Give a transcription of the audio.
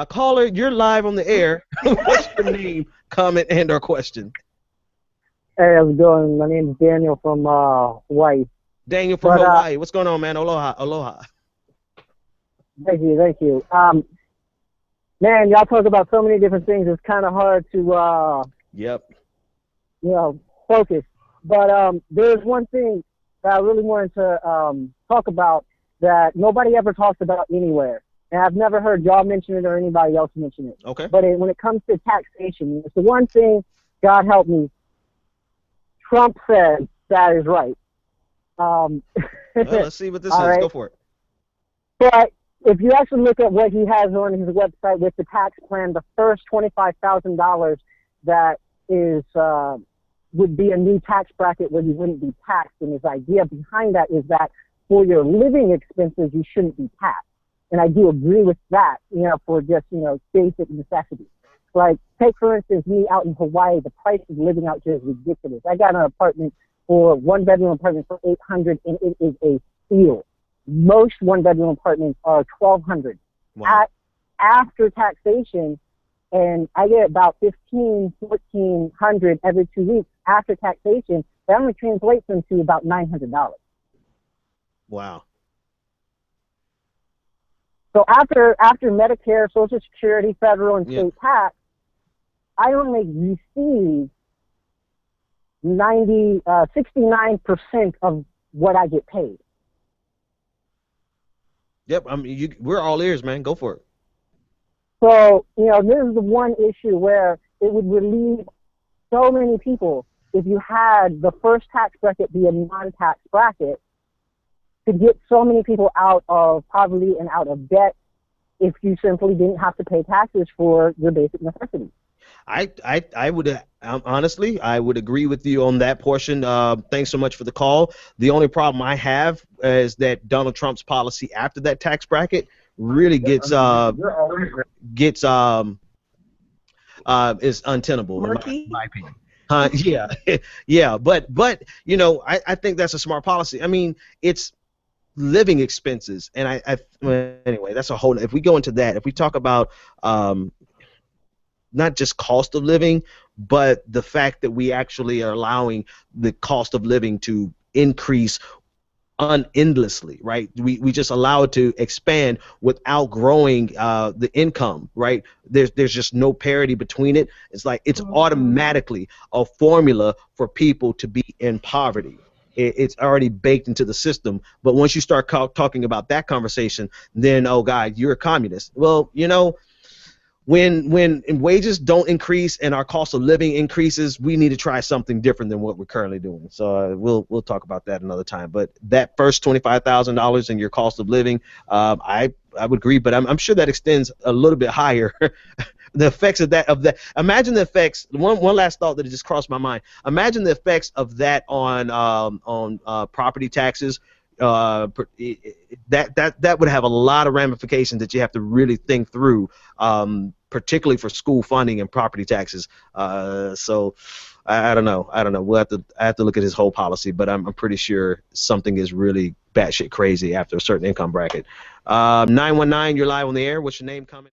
Caller, you're live on the air. What's your name, comment, and/or question? Hey, how's it going? My name is Daniel from Hawaii. Daniel from Hawaii. What's going on, man? Aloha, aloha. Thank you, thank you. Man, y'all talk about so many different things. It's kind of hard to Yep. focus. But there's one thing that I really wanted to talk about that nobody ever talks about anywhere, and I've never heard y'all mention it or anybody else mention it. Okay. But when it comes to taxation, it's the one thing, God help me, Trump said that is right. Well, let's see what this is. Right. Go for it. But if you actually look at what he has on his website with the tax plan, the first $25,000 that is would be a new tax bracket where you wouldn't be taxed. And his idea behind that is that for your living expenses, you shouldn't be taxed. And I do agree with that, for just, basic necessities. Like, take, for instance, me out in Hawaii, the price of living out here is ridiculous. I got an apartment for one-bedroom apartment for $800, and it is a steal. Most one-bedroom apartments are $1,200. Wow. After taxation, and I get about $1,400 every 2 weeks after taxation. That only translates into about $900. Wow. So after Medicare, Social Security, federal, and state tax, I only receive 69% of what I get paid. Yep. We're all ears, man. Go for it. So, this is the one issue where it would relieve so many people if you had the first tax bracket be a non-tax bracket to get so many people out of poverty and out of debt if you simply didn't have to pay taxes for your basic necessities. I would honestly, I would agree with you on that portion. Thanks so much for the call. The only problem I have is that Donald Trump's policy after that tax bracket really is untenable in my opinion. Yeah, yeah, but I think that's a smart policy. I mean, it's living expenses, and well, anyway, that's a whole. If we go into that, if we talk about not just cost of living, but the fact that we actually are allowing the cost of living to increase endlessly, right? We just allow it to expand without growing the income, right? There's just no parity between it. It's like it's automatically a formula for people to be in poverty. It's already baked into the system. But once you start talking about that conversation, then, oh God, you're a communist. Well, when wages don't increase and our cost of living increases, we need to try something different than what we're currently doing. So we'll talk about that another time. But that first $25,000 in your cost of living, I would agree, but I'm sure that extends a little bit higher. The effects of that imagine the effects. One last thought that just crossed my mind. Imagine the effects of that on property taxes. That would have a lot of ramifications that you have to really think through, particularly for school funding and property taxes. So I don't know. I have to look at his whole policy, but I'm pretty sure something is really batshit crazy after a certain income bracket. 919, you're live on the air. What's your name? Comment.